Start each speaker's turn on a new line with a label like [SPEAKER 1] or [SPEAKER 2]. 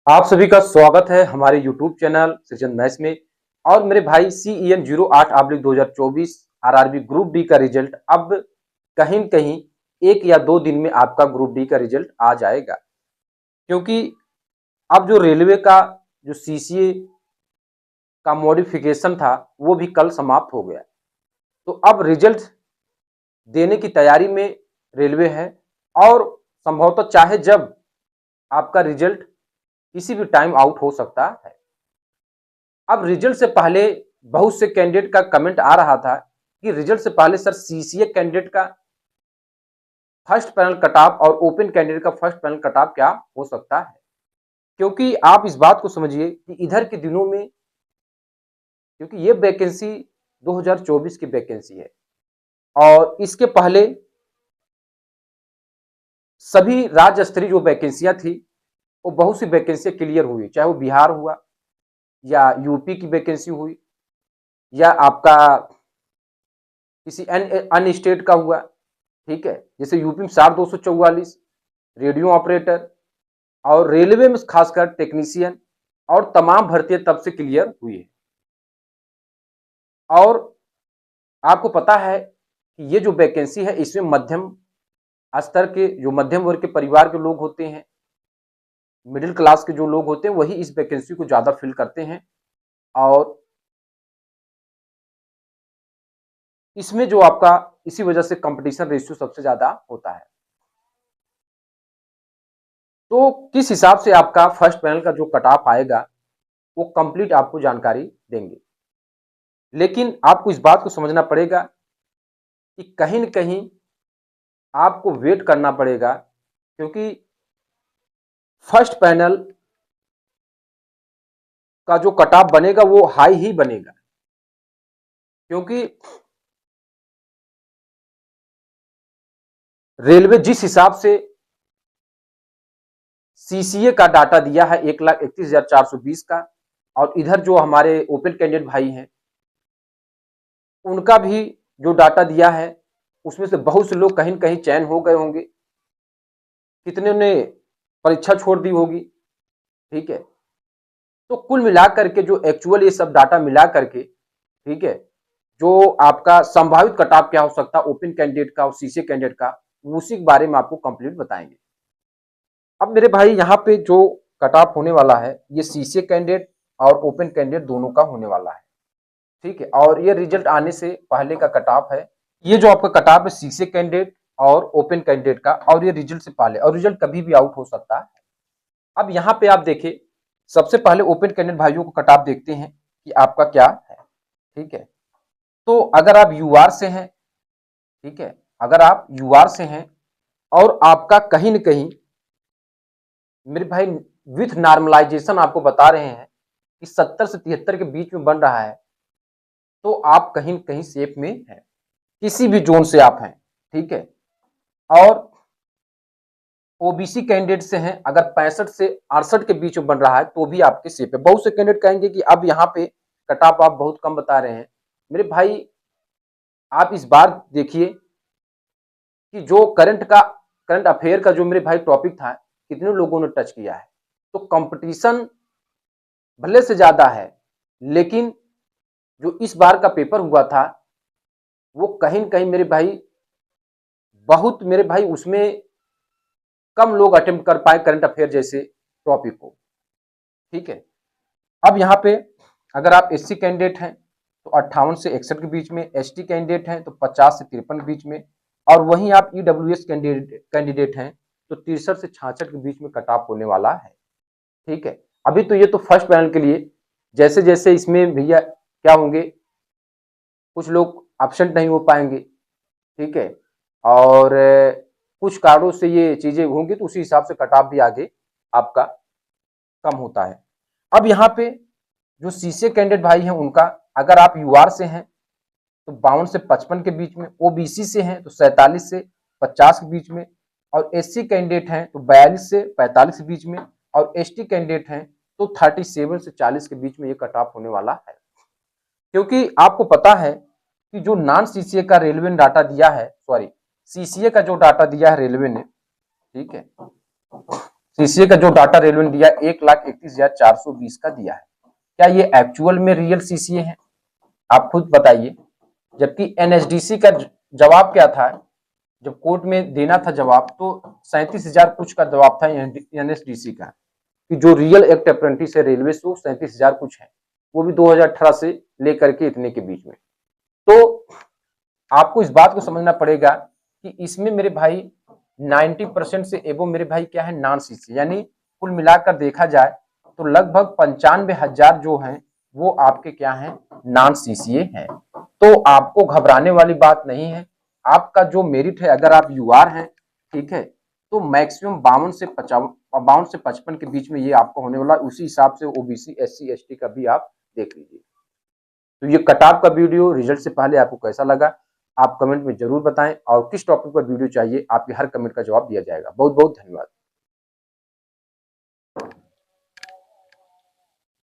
[SPEAKER 1] आप सभी का स्वागत है हमारे YouTube चैनल सृजन मैथ्स में। और मेरे भाई CEN 08/2024 RRB ग्रुप डी का रिजल्ट अब कहीं न कहीं 1 या 2 दिन में आपका ग्रुप डी का रिजल्ट आ जाएगा, क्योंकि अब जो रेलवे का जो CCA का मॉडिफिकेशन था वो भी कल समाप्त हो गया। तो अब रिजल्ट देने की तैयारी में रेलवे है और संभवतः चाहे जब आपका रिजल्ट किसी भी टाइम आउट हो सकता है। अब रिजल्ट से पहले बहुत से कैंडिडेट का कमेंट आ रहा था कि रिजल्ट से पहले सर सीसीए कैंडिडेट का फर्स्ट पैनल कट ऑफ और ओपन कैंडिडेट का फर्स्ट पैनल कट ऑफ क्या हो सकता है, क्योंकि आप इस बात को समझिए कि इधर के दिनों में, क्योंकि ये वैकेंसी 2024 की वैकेंसी है और इसके पहले सभी राज्य स्तरीय जो वैकेंसियां थी वो बहुत सी वैकेंसियां क्लियर हुई, चाहे वो बिहार हुआ या यूपी की वैकेंसी हुई या आपका किसी अन्य स्टेट का हुआ। ठीक है, जैसे यूपी में 6244 रेडियो ऑपरेटर और रेलवे में खासकर टेक्नीशियन और तमाम भर्तियां तब से क्लियर हुई है। और आपको पता है कि ये जो वैकेंसी है इसमें मध्यम स्तर के, जो मध्यम वर्ग के परिवार के लोग होते हैं, मिडिल क्लास के जो लोग होते हैं, वही इस वैकेंसी को ज्यादा फिल करते हैं। और इसमें जो आपका इसी वजह से कंपटीशन रेशियो सबसे ज्यादा होता है। तो किस हिसाब से आपका फर्स्ट पैनल का जो कट ऑफ आएगा वो कंप्लीट आपको जानकारी देंगे, लेकिन आपको इस बात को समझना पड़ेगा कि कहीं न कहीं आपको वेट करना पड़ेगा, क्योंकि फर्स्ट पैनल का जो कट ऑफ बनेगा वो हाई ही बनेगा, क्योंकि रेलवे जिस हिसाब से सीसीए का डाटा दिया है 1,31,420 का, और इधर जो हमारे ओपन कैंडिडेट भाई हैं उनका भी जो डाटा दिया है उसमें से बहुत से लोग कहीं न कहीं चयन हो गए होंगे, कितने ने परीक्षा छोड़ दी होगी। ठीक है, तो कुल मिलाकर के जो एक्चुअल ये सब डाटा मिला करके, ठीक है, जो आपका संभावित कट ऑफ क्या हो सकता है ओपन कैंडिडेट का और सीसीए कैंडिडेट का, उसी के बारे में आपको कंप्लीट बताएंगे। अब मेरे भाई यहाँ पे जो कट ऑफ होने वाला है ये सीसीए कैंडिडेट और ओपन कैंडिडेट दोनों का होने वाला है। ठीक है, और ये रिजल्ट आने से पहले का कट ऑफ है। ये जो आपका कट ऑफ है सीसीए कैंडिडेट और ओपन कैंडिडेट का, और ये रिजल्ट से पहले, और रिजल्ट कभी भी आउट हो सकता है। अब यहाँ पे आप देखिए, सबसे पहले ओपन कैंडिडेट भाइयों को कट ऑफ देखते हैं कि आपका क्या है। ठीक है, तो अगर आप यूआर से हैं, ठीक है, अगर आप यूआर से हैं और आपका कहीं न कहीं मेरे भाई विथ नॉर्मलाइजेशन आपको बता रहे हैं कि 70 से 73 के बीच में बन रहा है, तो आप कहीं न कहीं सेफ में हैं, किसी भी जोन से आप हैं। ठीक है, और ओबीसी कैंडिडेट से हैं, अगर 65 से 68 के बीच में बन रहा है तो भी आपके सेफ है। बहुत से कैंडिडेट कहेंगे कि अब यहाँ पे कट ऑफ आप बहुत कम बता रहे हैं। मेरे भाई आप इस बार देखिए कि जो करंट अफेयर का जो मेरे भाई टॉपिक था, कितने लोगों ने टच किया है। तो कंपटीशन भले से ज्यादा है, लेकिन जो इस बार का पेपर हुआ था वो कहीं न कहीं मेरे भाई बहुत, मेरे भाई उसमें कम लोग अटेम्प्ट कर पाए करंट अफेयर जैसे टॉपिक को। ठीक है, अब यहाँ पे अगर आप एससी कैंडिडेट हैं तो 58 से 61 के बीच में, एसटी कैंडिडेट हैं तो 50 से 53 के बीच में, और वहीं आप ईडब्ल्यूएस कैंडिडेट हैं तो 63 से 66 के बीच में कट ऑफ होने वाला है। ठीक है, अभी तो ये तो फर्स्ट पैनल के लिए, जैसे जैसे इसमें भैया क्या होंगे, कुछ लोग एब्सेंट नहीं हो पाएंगे। ठीक है, और कुछ कारणों से ये चीजें होंगी तो उसी हिसाब से कट ऑफ भी आगे आपका कम होता है। अब यहाँ पे जो सीसीए कैंडिडेट भाई हैं उनका, अगर आप यूआर से हैं तो 52 से 55 के बीच में, ओबीसी से हैं तो 47 से 50 के बीच में, और एससी कैंडिडेट हैं तो 42 से 45 के बीच में, और एसटी कैंडिडेट हैं तो 37 से 40 के बीच में ये कट ऑफ होने वाला है। क्योंकि आपको पता है कि जो नॉन सीसीए का रेलवे ने डाटा दिया है, सॉरी सीसीए का जो डाटा दिया है रेलवे ने, ठीक है, सीसीए का जो डाटा रेलवे ने दिया 1,31,420 का दिया है। क्या ये एक्चुअल में रियल सीसीए है? आप खुद बताइए। जबकि एनएसडीसी का जवाब क्या था, जब कोर्ट में देना था जवाब, तो 37,000 कुछ का जवाब था एनएसडीसी का, कि जो रियल एक्ट अप्रेंटिस है रेलवे से वो 37,000 कुछ है, वो भी 2018 से लेकर के इतने के बीच में। तो आपको इस बात को समझना पड़ेगा कि इसमें मेरे भाई 90% से एबो मेरे भाई क्या है, नॉन सीसी, यानी कुल मिलाकर देखा जाए तो लगभग 95,000 जो हैं वो आपके क्या हैं, नॉन सीसीए हैं। तो आपको घबराने वाली बात नहीं है। आपका जो मेरिट है, अगर आप यूआर हैं, ठीक है, तो मैक्सिमम 52 से 55 के बीच में ये आपको होने वाला, उसी हिसाब से ओबीसी एससी एसटी का भी आप देख लीजिए। तो ये कट-ऑफ का वीडियो रिजल्ट से पहले आपको कैसा लगा, आप कमेंट में जरूर बताएं, और किस टॉपिक पर वीडियो चाहिए, आपके हर कमेंट का जवाब दिया जाएगा। बहुत बहुत धन्यवाद।